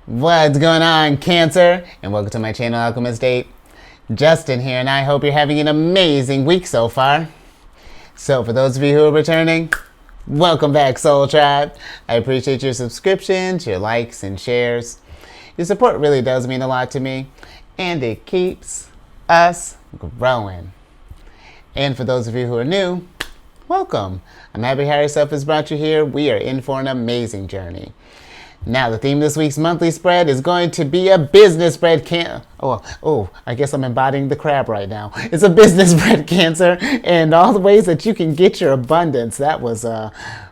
What's going on, Cancer? And welcome to my channel, Alchemist. Justin here, and I hope you're having an amazing week so far. So, for those of you who are returning, welcome back, Soul Tribe. I appreciate your subscriptions, your likes, and shares. Your support really does mean a lot to me, and it keeps us growing. And for those of you who are new, welcome. I'm happy Higher Self has brought you here. We are in for an amazing journey. Now, the theme this week's monthly spread is going to be a business spread. I guess I'm embodying the crab right now. It's a business spread, Cancer, and all the ways that you can get your abundance. That was,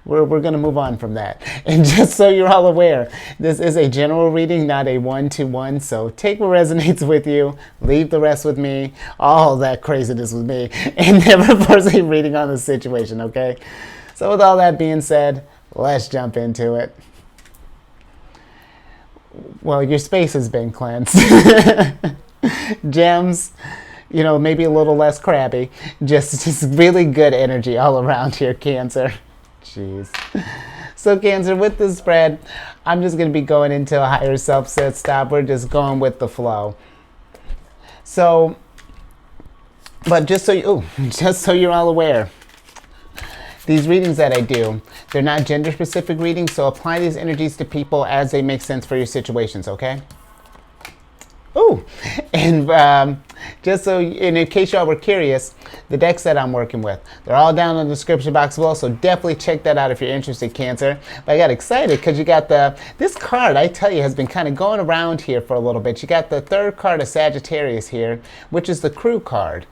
we're going to move on from that. And just so you're all aware, this is a general reading, not a one-to-one. So take what resonates with you, leave the rest with me, all that craziness with me, and never force a reading on the situation, okay? So with all that being said, let's jump into it. Well, your space has been cleansed. Gems, maybe a little less crabby. Just really good energy all around here, Cancer. Jeez. So, Cancer, with the spread, I'm just going to be going into a higher self set stop. We're just going with the flow. So, but just so you're all aware, these readings that I do, they're not gender-specific readings, so apply these energies to people as they make sense for your situations, okay? Ooh, and just so, in case y'all were curious, the decks that I'm working with, they're all down in the description box below, so definitely check that out if you're interested, Cancer. But I got excited because you got this card, I tell you, has been kind of going around here for a little bit. You got the third card of Sagittarius here, which is the Crew card.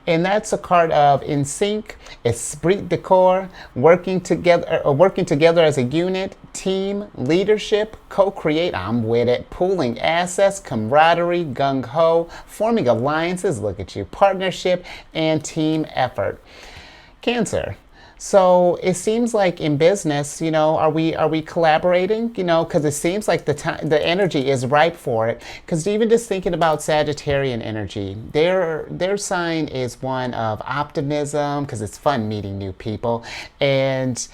And that's a card of in sync, esprit de corps, working together as a unit, team, leadership, co-create, I'm with it, pooling assets, camaraderie, gung-ho, forming alliances, look at you, partnership, and team effort. Cancer. So it seems like in business, are we collaborating? Because it seems like the energy is ripe for it. Because even just thinking about Sagittarian energy, their sign is one of optimism, because it's fun meeting new people, and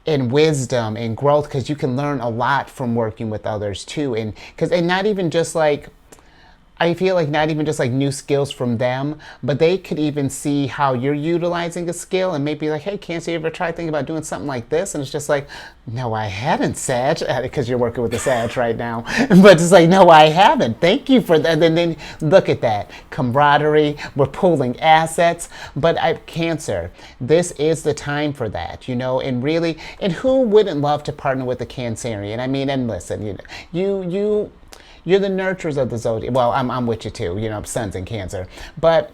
wisdom and growth, because you can learn a lot from working with others too, and not even just like. I feel like not even just like new skills from them, but they could even see how you're utilizing a skill and maybe like, hey, Cancer, you ever try thinking about doing something like this? And it's just like, no, I hadn't, Sag, because you're working with the Sag right now. But it's like, no, I haven't. Thank you for that. And then look at that. Camaraderie, we're pooling assets. But Cancer, this is the time for that, and really, and who wouldn't love to partner with a Cancerian? I mean, and listen, you're the nurturers of the zodiac. Well, I'm with you too. Sun's in Cancer, but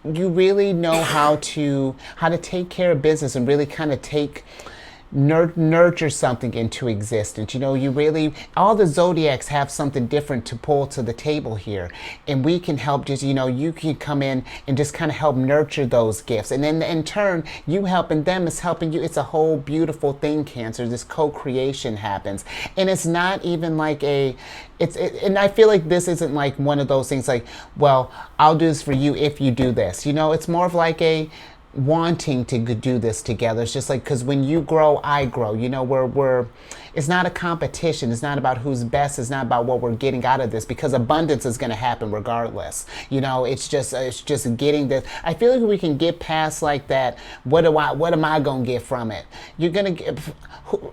you really know how to take care of business and really kind of nurture something into existence. You really, all the zodiacs have something different to pull to the table here, and we can help just, you can come in and just kind of help nurture those gifts, and then in turn you helping them is helping you. It's a whole beautiful thing, Cancer. This co-creation happens, and it's not even like and I feel like this isn't like one of those things like, well, I'll do this for you if you do this. It's more of like a wanting to do this together. It's just like, because when you grow, I grow. It's not a competition. It's not about who's best. It's not about what we're getting out of this, because abundance is going to happen regardless. It's just getting this. I feel like we can get past like that. What am I going to get from it? You're going to get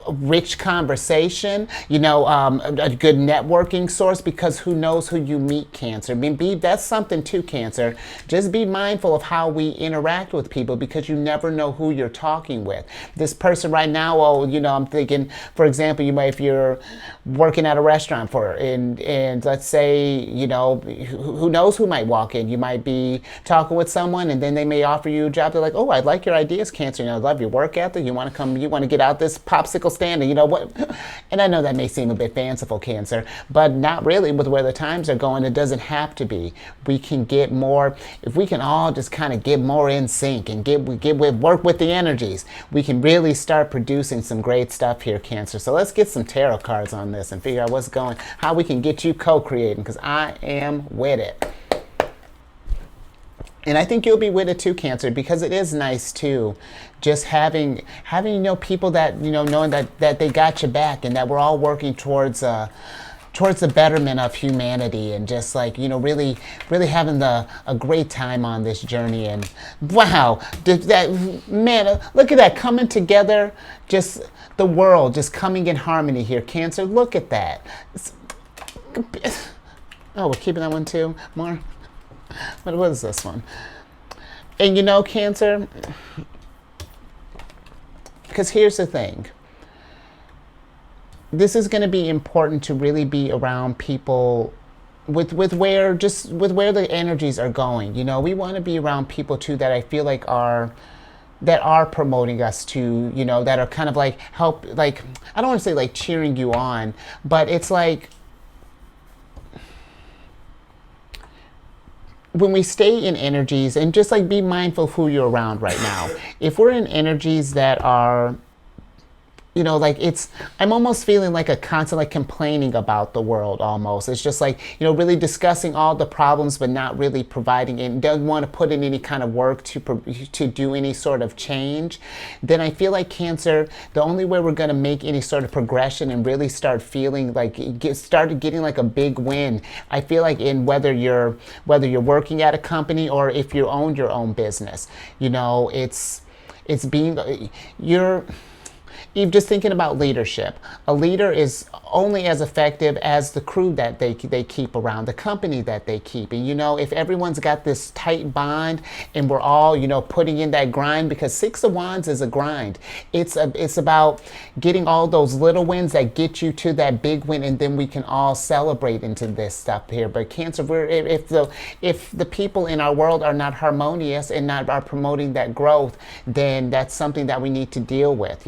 rich conversation, a good networking source, because who knows who you meet, Cancer. I mean, that's something too, Cancer. Just be mindful of how we interact with people, because you never know who you're talking with. This person right now, I'm thinking, for example, if you're working at a restaurant and let's say, who knows who might walk in. You might be talking with someone, and then they may offer you a job. They're like, oh, I like your ideas, Cancer. I love your work ethic. You want to get out this popsicle stand, and what? And I know that may seem a bit fanciful, Cancer, but not really. With where the times are going, it doesn't have to be. We can get more, if we can all just kind of get more in sync and work with the energies, we can really start producing some great stuff here, Cancer. So let's get some tarot cards on this and figure out how we can get you co-creating, because I am with it. And I think you'll be with it too, Cancer, because it is nice too, just having people that knowing that they got your back and that we're all working towards the betterment of humanity, and just like really having a great time on this journey. And wow, that man, look at that coming together, just the world just coming in harmony here, Cancer. Look at that. Oh, we're keeping that one too. More. What is this one? And Cancer, because here's the thing. This is going to be important to really be around people with where the energies are going. We want to be around people too that I feel like are promoting us to, that are kind of like help, like, I don't want to say like cheering you on, but it's like, when we stay in energies, and just like be mindful of who you're around right now. If we're in energies that are, like I'm almost feeling like a constant like complaining about the world almost. It's just like, really discussing all the problems, but not really providing and doesn't want to put in any kind of work to do any sort of change. Then I feel like, Cancer, the only way we're going to make any sort of progression and really start feeling like started getting like a big win, I feel like, in whether you're working at a company or if you own your own business, it's being you're just thinking about leadership. A leader is only as effective as the crew that they keep around, the company that they keep. And if everyone's got this tight bond and we're all putting in that grind, because Six of Wands is a grind. It's about getting all those little wins that get you to that big win, and then we can all celebrate into this stuff here. But Cancer, if the people in our world are not harmonious and not are promoting that growth, then that's something that we need to deal with,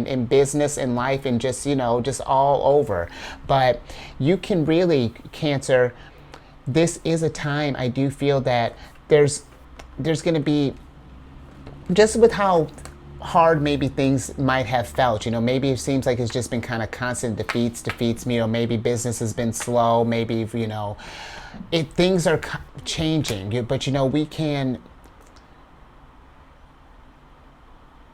in business and life, and just all over. But you can really, Cancer, this is a time I do feel that there's going to be, just with how hard maybe things might have felt, maybe it seems like it's just been kind of constant defeats me, or maybe business has been slow, maybe things are changing, but we can.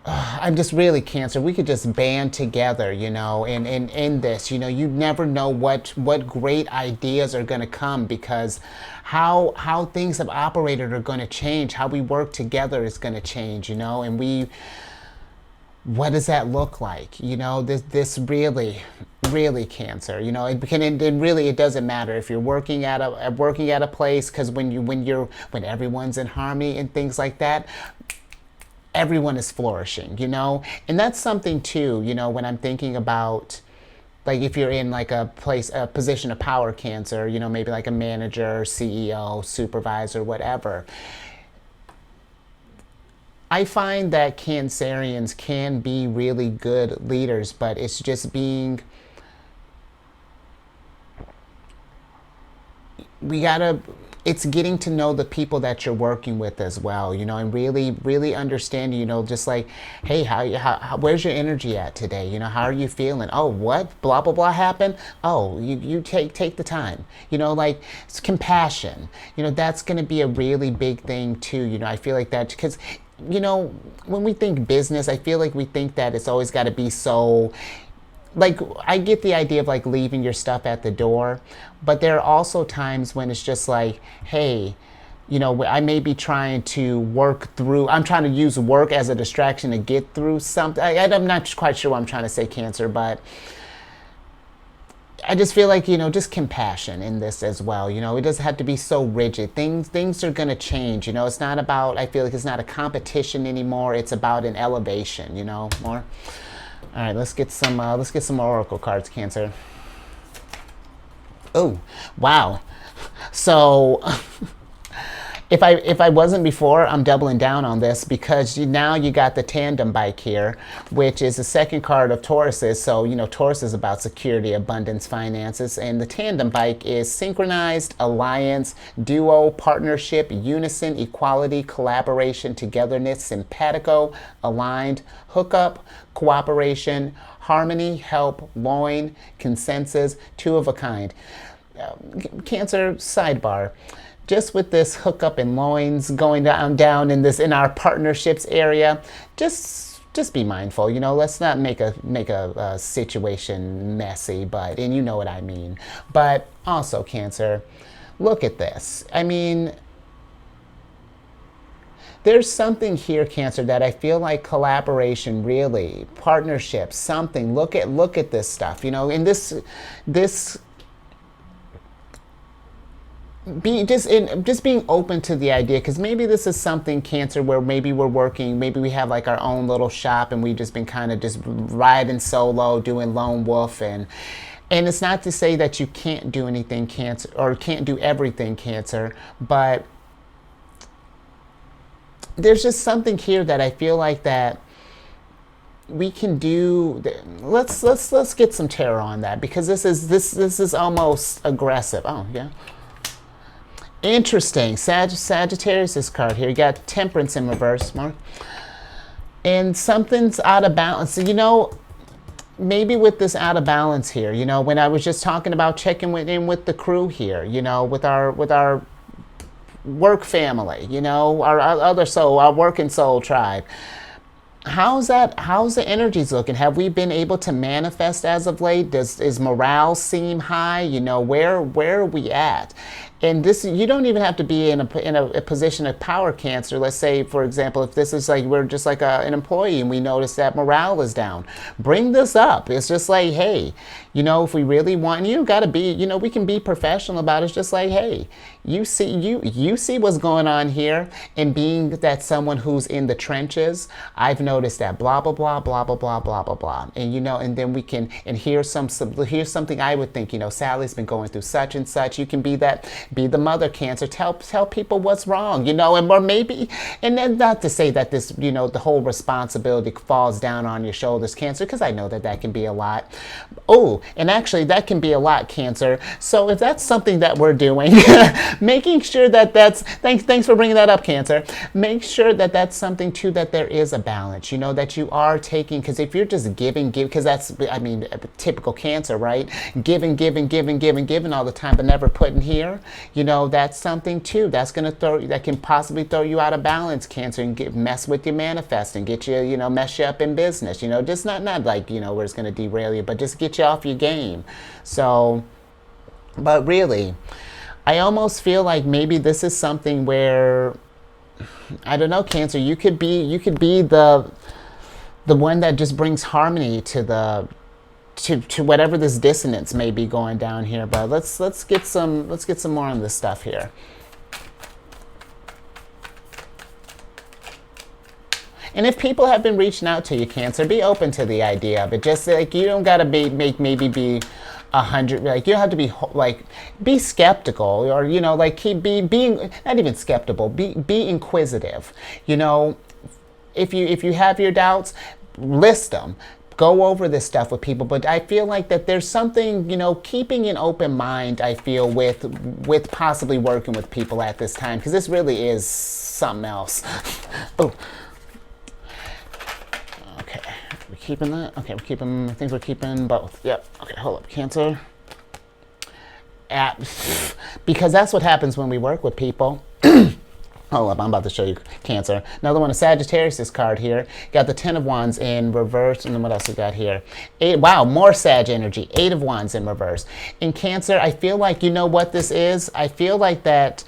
I'm just really, Cancer, we could just band together, and in this, you never know what great ideas are going to come, because how things have operated are going to change. How we work together is going to change, and what does that look like? This really, Cancer, and really it doesn't matter if you're working at a place, because when everyone's in harmony and things like that, everyone is flourishing, and that's something too, when I'm thinking about, like, if you're in like a position of power, Cancer, maybe like a manager, CEO, supervisor, whatever. I find that Cancerians can be really good leaders, but it's just it's getting to know the people that you're working with as well, and really understanding, just like, hey, how where's your energy at today? How are you feeling? Oh, what? Blah, blah, blah happened? Oh, you take the time, like, it's compassion. That's going to be a really big thing too. I feel like that, because, when we think business, I feel like we think that it's always got to be so, like, I get the idea of like leaving your stuff at the door, but there are also times when it's just like, hey, I may be trying to I'm trying to use work as a distraction to get through something. I'm not quite sure what I'm trying to say, Cancer, but I just feel like, just compassion in this as well. It doesn't have to be so rigid. Things are going to change. It's not about, I feel like it's not a competition anymore. It's about an elevation, more. All right, let's get some oracle cards, Cancer. Oh, wow. So if I wasn't before, I'm doubling down on this, because now you got the tandem bike here, which is the second card of Tauruses. So, Taurus is about security, abundance, finances, and the tandem bike is synchronized, alliance, duo, partnership, unison, equality, collaboration, togetherness, simpatico, aligned, hookup, cooperation, harmony, help, loin, consensus, two of a kind. Cancer, sidebar. just with this hookup in loins going down in our partnerships area, just be mindful. Let's not make a situation messy, and you know what I mean. But also, Cancer, look at this. I mean, there's something here, Cancer, that I feel like collaboration, really, partnerships, something. Look at this stuff, and this just being open to the idea, because maybe this is something, Cancer, where maybe we're working, maybe we have like our own little shop and we've just been kind of just riding solo, doing lone wolf, and it's not to say that you can't do anything, Cancer, or can't do everything, Cancer, but there's just something here that I feel like that we can do. Let's get some tarot on that, because this is almost aggressive. Oh yeah. Interesting. Sagittarius, this card here. You got Temperance in reverse, Mark. And something's out of balance. Maybe with this out of balance here, when I was just talking about checking in with the crew here, with our work family, our other soul, our working soul tribe. How's the energies looking? Have we been able to manifest as of late? Is morale seem high? Where are we at? And this, you don't even have to be in a position of power, Cancer. Let's say, for example, if this is like we're just like an employee and we notice that morale is down, bring this up. It's just like, hey, if we really want, you got to be, we can be professional about it. It's just like, hey, you see what's going on here, and being that someone who's in the trenches, I've noticed that blah blah blah blah blah blah blah blah blah, and then we can, and here's something I would think, Sally's been going through such and such. You can be the mother, Cancer. Tell people what's wrong, and or maybe, and then not to say that this, the whole responsibility falls down on your shoulders, Cancer, because I know that can be a lot. Oh, and actually that can be a lot, Cancer. So if that's something that we're doing, making sure that's, thanks for bringing that up, Cancer. Make sure that that's something too, that there is a balance, that you are taking, because if you're just giving, because that's, typical Cancer, right? Giving all the time, but never putting here, that's something too, that can possibly throw you out of balance, Cancer, and mess with your manifesting, get you, mess you up in business, just not like, where it's going to derail you, but just get you off your game. So, but really, I almost feel like maybe this is something where, I don't know, Cancer, you could be the one that just brings harmony to whatever this dissonance may be going down here. But let's get some more on this stuff here. And if people have been reaching out to you, Cancer, be open to the idea of it. Just like, you don't gotta be 100, like, you don't have to be like, be skeptical, or like, keep being not even skeptical, be inquisitive. If you have your doubts, list them. Go over this stuff with people, but I feel like that there's something, keeping an open mind, I feel, with possibly working with people at this time, because this really is something else. Oh. Okay, we're keeping that? Okay, I think we're keeping both. Yep, okay, hold up, Cancer. Because that's what happens when we work with people. Hold up, I'm about to show you, Cancer. Another one, a Sagittarius card here. Got the 10 of Wands in reverse, and then what else we got here? Wow, more Sag energy. 8 of Wands in reverse. In Cancer, I feel like, what this is? I feel like that,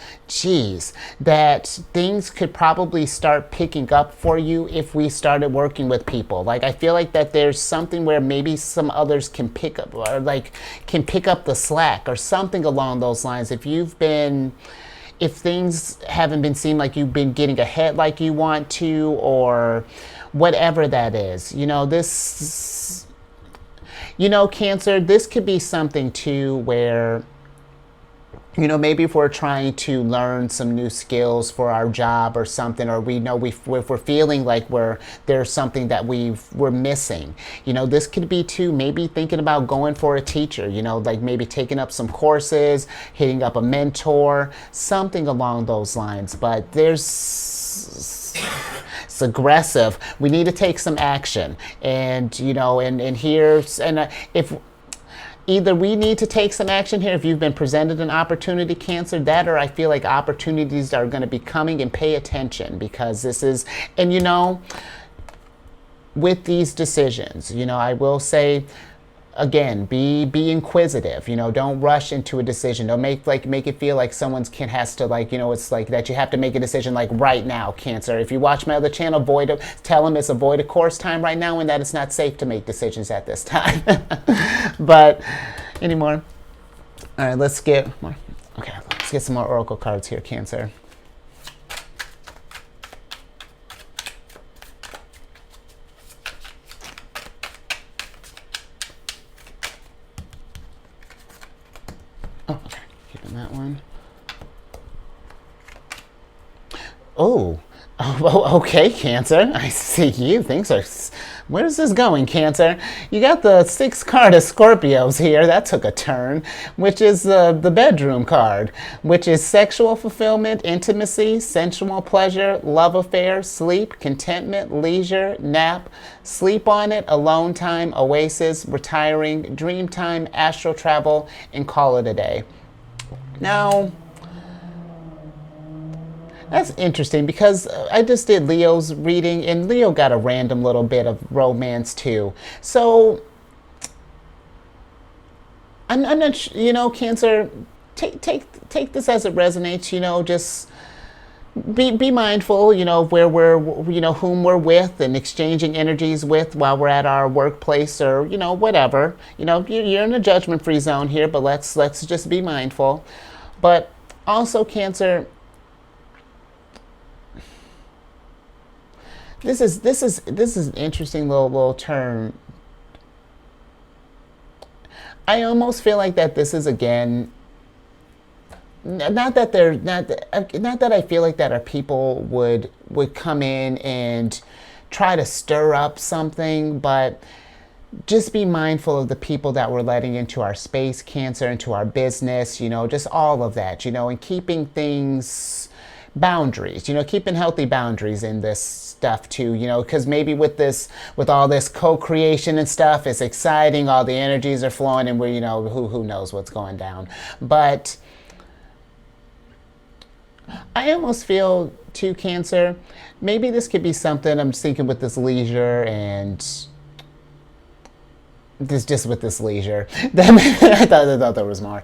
that things could probably start picking up for you if we started working with people. Like, I feel like that there's something where maybe some others can pick up, or like, can pick up the slack, or something along those lines. If things haven't been seen like you've been getting ahead like you want to, or whatever that is, this, Cancer, this could be something too where, maybe if we're trying to learn some new skills for our job or something, or we're feeling like there's something that we're missing, this could be too, maybe thinking about going for a teacher, like maybe taking up some courses, hitting up a mentor, something along those lines. But it's aggressive. We need to take some action, and either we need to take some action here if you've been presented an opportunity, Cancer, that, or I feel like opportunities are going to be coming, and pay attention, because this is, and you know, with these decisions, you know, I will say, again, be inquisitive. You know, don't rush into a decision. Don't make it feel like someone's has to, like, you know, it's like that you have to make a decision like right now, Cancer. If you watch my other channel, tell them it's avoid a course time right now, and that it's not safe to make decisions at this time. But anymore. All right, let's get more. Okay, let's get some more oracle cards here, Cancer. Oh, okay. Keeping that one. Oh, okay, Cancer. I see you. Things are... Where's this going, Cancer? You got the 6th card of Scorpios here. That took a turn, which is the bedroom card, which is sexual fulfillment, intimacy, sensual pleasure, love affair, sleep, contentment, leisure, nap, sleep on it, alone time, oasis, retiring, dream time, astral travel, and call it a day. Now, that's interesting, because I just did Leo's reading, and Leo got a random little bit of romance too. So I'm not, you know, Cancer, take this as it resonates. You know, just be mindful, you know, of where we're, you know, whom we're with and exchanging energies with while we're at our workplace, or, you know, whatever. You know, you're in a judgment-free zone here, but let's just be mindful. But also, Cancer, this is an interesting little term. I almost feel like that this is, again, not that I feel like that our people would come in and try to stir up something, but just be mindful of the people that we're letting into our space, Cancer, into our business, you know, just all of that, you know, and keeping things, boundaries, you know, keeping healthy boundaries in this stuff too, you know, because maybe with all this co-creation and stuff, it's exciting, all the energies are flowing, and we're, you know, who knows what's going down. But I almost feel too, Cancer, maybe this could be something, I'm just thinking with this leisure and with this leisure. I thought there was more.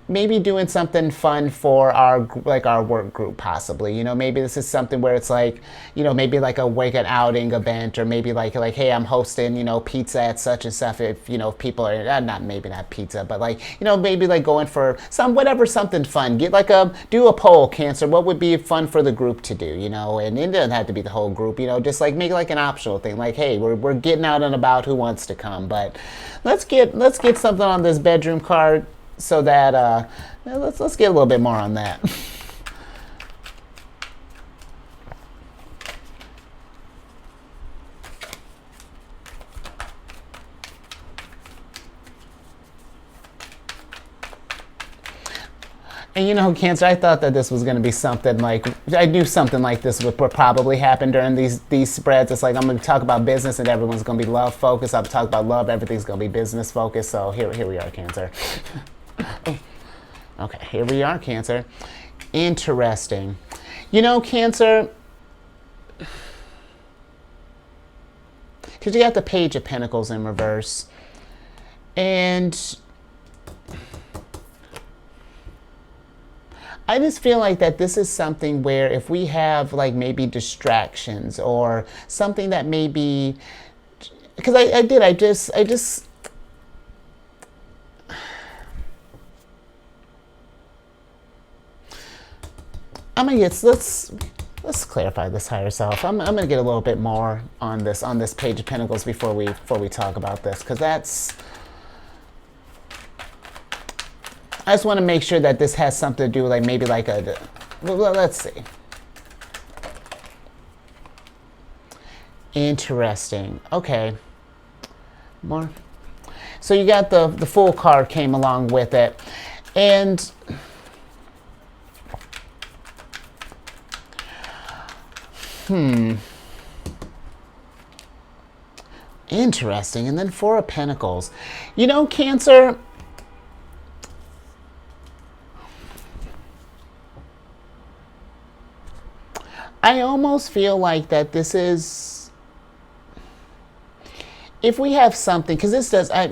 Maybe doing something fun for our work group, possibly. You know, maybe this is something where it's like, you know, maybe like an outing event, or maybe like hey, I'm hosting, you know, pizza at such and stuff. If, you know, if people are not pizza, but like, you know, maybe like going for something fun. Do a poll, Cancer. What would be fun for the group to do? You know, and it doesn't have to be the whole group. You know, just like make like an optional thing. Like, hey, we're getting out and about. Who wants to come? But let's get something on this bedroom card, so that let's get a little bit more on that. And you know, Cancer, I thought that this was going to be something like, I knew something like this would probably happen during these spreads. It's like, I'm going to talk about business and everyone's going to be love focused. I'll talk about love, everything's going to be business focused. So here we are, Cancer. Okay, here we are, Cancer. Interesting. You know, Cancer, because you got the Page of Pentacles in reverse, and I just feel like that this is something where if we have like maybe distractions or something that maybe, because I just I'm gonna get, let's clarify this higher self. I'm gonna get a little bit more on this Page of Pentacles before we talk about this, because I just want to make sure that this has something to do with like maybe like let's see. Interesting. Okay. More. So you got the Fool card came along with it, and Interesting. And then Four of Pentacles. You know, Cancer, I almost feel like that this is, if we have something, because this does, I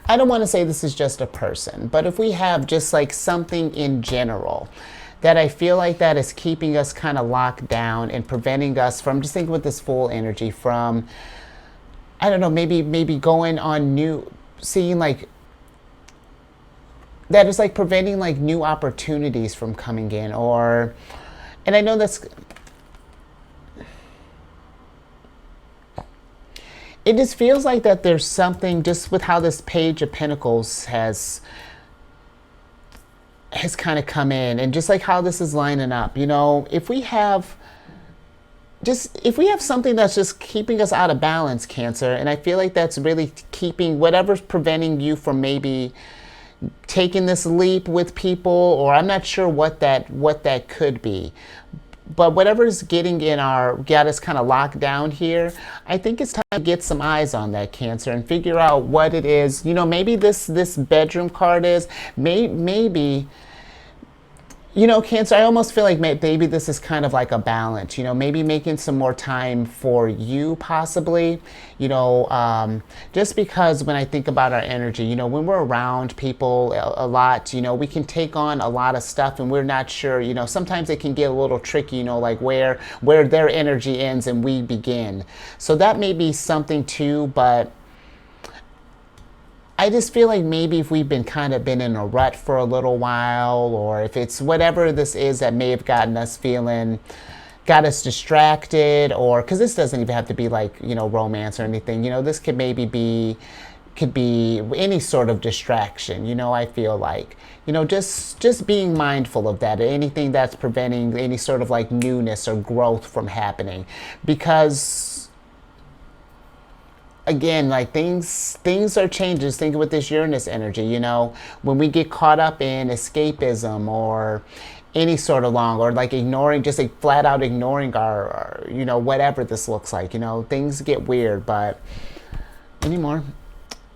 don't want to say this is just a person, but if we have just like something in general that I feel like that is keeping us kind of locked down and preventing us from, just thinking with this full energy, from, I don't know, maybe going on new, seeing like, that is like preventing like new opportunities from coming in, or, and I know that's, it just feels like that there's something just with how this Page of Pentacles has kind of come in, and just like how this is lining up, you know, if we have something that's just keeping us out of balance, Cancer, and I feel like that's really keeping whatever's preventing you from maybe taking this leap with people, or I'm not sure what that could be. But whatever's got us kind of locked down here, I think it's time to get some eyes on that, Cancer, and figure out what it is. You know, maybe this bedroom card is, maybe, you know, Cancer, I almost feel like maybe this is kind of like a balance, you know, maybe making some more time for you, possibly, you know, just because when I think about our energy, you know, when we're around people a lot, you know, we can take on a lot of stuff and we're not sure, you know, sometimes it can get a little tricky, you know, like where their energy ends and we begin. So that may be something too, but I just feel like maybe if we've been in a rut for a little while, or if it's whatever this is that may have got us distracted, or, because this doesn't even have to be like, you know, romance or anything, you know, this could be any sort of distraction, you know, I feel like, you know, just being mindful of that, anything that's preventing any sort of like newness or growth from happening, because again, like things are changing. Just thinking with this Uranus energy, you know, when we get caught up in escapism or any sort of or like ignoring, just like flat out ignoring our, you know, whatever this looks like, you know, things get weird. But anymore,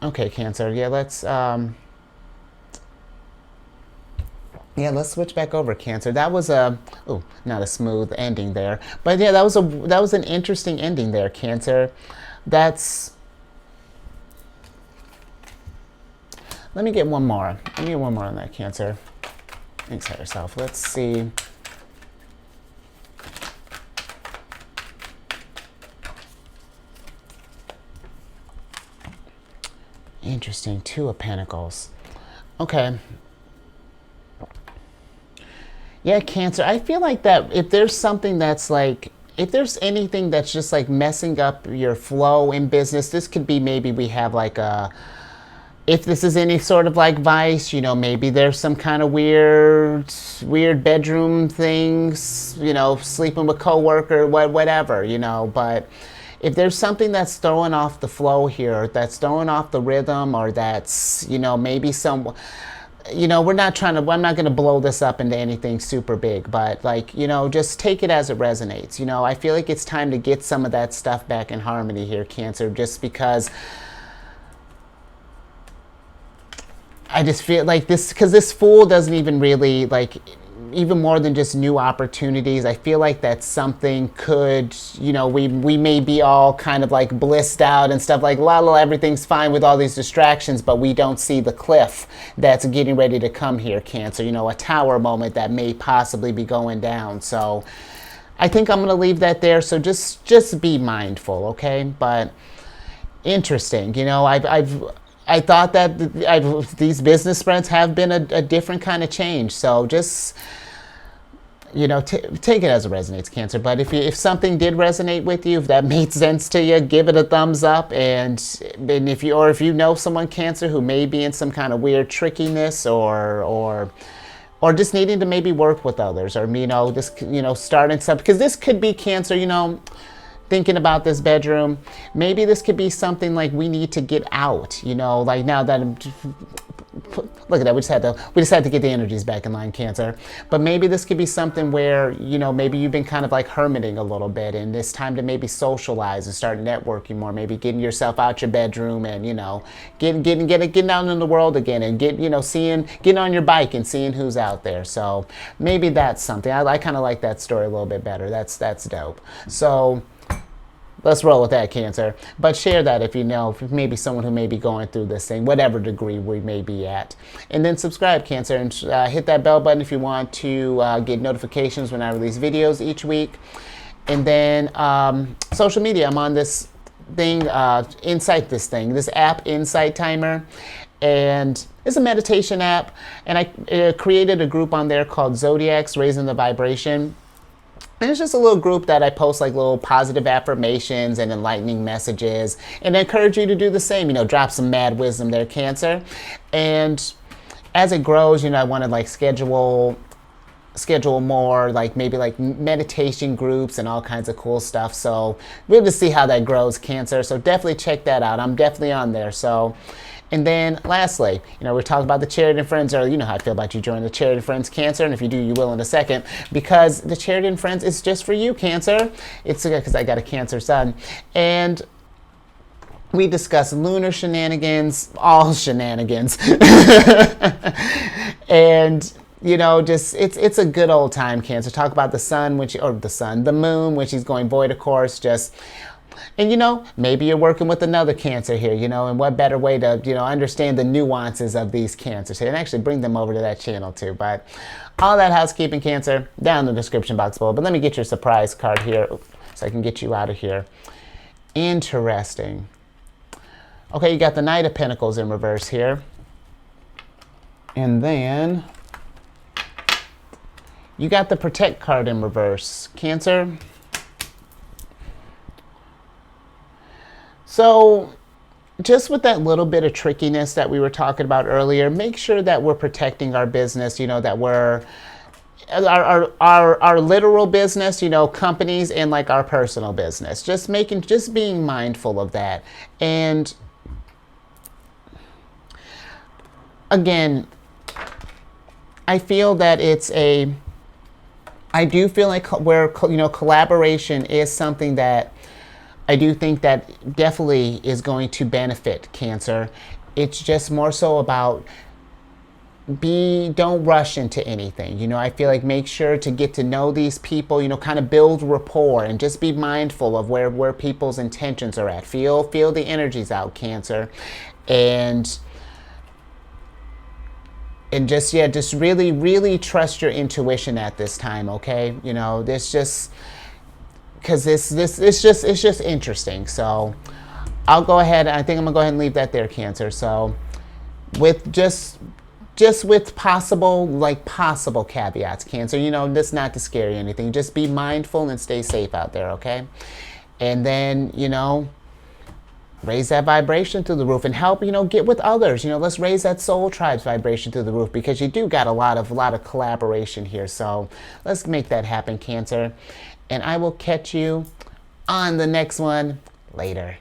okay, Cancer, yeah, let's switch back over, Cancer. That was not a smooth ending there, but yeah, that was an interesting ending there, Cancer. Let me get one more. On that, Cancer. Thanks, higher self. Let's see. Interesting. Two of Pentacles. Okay. Yeah, Cancer. I feel like that if there's something that's like, if there's anything that's just like messing up your flow in business, this could be maybe we have like if this is any sort of like vice, you know, maybe there's some kind of weird bedroom things, you know, sleeping with coworker, whatever, you know, but if there's something that's throwing off the flow here, that's throwing off the rhythm, or that's, you know, maybe some, you know, I'm not going to blow this up into anything super big, but like, you know, just take it as it resonates. You know, I feel like it's time to get some of that stuff back in harmony here, Cancer, just because I just feel like this Fool doesn't even really, like, even more than just new opportunities, I feel like that something could, you know, we may be all kind of like blissed out and stuff like, everything's fine with all these distractions, but we don't see the cliff that's getting ready to come here, Cancer, you know, a tower moment that may possibly be going down. So I think I'm going to leave that there. So just be mindful, okay? But interesting, you know, I thought that these business spreads have been a different kind of change. So just, you know, take it as it resonates, Cancer. But if something did resonate with you, if that made sense to you, give it a thumbs up. And if you know someone, Cancer, who may be in some kind of weird trickiness or just needing to maybe work with others, or, you know, just, you know, starting something, because this could be, Cancer, you know, thinking about this bedroom, maybe this could be something like we need to get out, you know, like now that look at that. We just had to get the energies back in line, Cancer. But maybe this could be something where, maybe you've been kind of like hermiting a little bit, and it's time to maybe socialize and start networking more. Maybe getting yourself out your bedroom and, getting out in the world again, and getting on your bike and seeing who's out there. So maybe that's something. I kind of like that story a little bit better. That's dope. So let's roll with that, Cancer. But share that if if maybe someone who may be going through this thing, whatever degree we may be at. And then subscribe, Cancer, and hit that bell button if you want to get notifications when I release videos each week. And then social media, I'm on this thing, this app, Insight Timer. And it's a meditation app. And I created a group on there called Zodiacs, Raising the Vibration. And it's just a little group that I post like little positive affirmations and enlightening messages, and I encourage you to do the same. Drop some mad wisdom there, Cancer. And as it grows, I want to like schedule more, like maybe like meditation groups and all kinds of cool stuff. So we'll just see how that grows, Cancer. So definitely check that out. I'm definitely on there. So. And then lastly, we talked about the Charity and Friends earlier. You know how I feel about you joining the Charity and Friends, Cancer. And if you do, you will in a second. Because the Charity and Friends is just for you, Cancer. It's because I got a Cancer sun. And we discuss lunar shenanigans, all shenanigans. And just it's a good old time, Cancer. Talk about the sun, the moon, when she's going void, of course. And maybe you're working with another Cancer here, and what better way to, understand the nuances of these Cancers here, and actually bring them over to that channel too. But all that housekeeping, Cancer, down in the description box below. But let me get your surprise card here so I can get you out of here. Interesting. Okay, you got the Knight of Pentacles in reverse here. And then you got the Protect card in reverse, Cancer. So just with that little bit of trickiness that we were talking about earlier, make sure that we're protecting our business, that we're our literal business, companies, and like our personal business. Just being mindful of that. And again, I feel that I do feel like collaboration is something that I do think that definitely is going to benefit, Cancer. It's just more so about don't rush into anything. I feel like make sure to get to know these people, kind of build rapport, and just be mindful of where people's intentions are at. Feel the energies out, Cancer. And just really, really trust your intuition at this time, okay? This just... because it's just interesting. So I'll go ahead. I think I'm gonna go ahead and leave that there, Cancer. So with just with possible caveats, Cancer. This not to scare you or anything. Just be mindful and stay safe out there, okay? And then raise that vibration through the roof and help get with others. Let's raise that soul tribe's vibration through the roof, because you do got a lot of collaboration here. So let's make that happen, Cancer. And I will catch you on the next one later.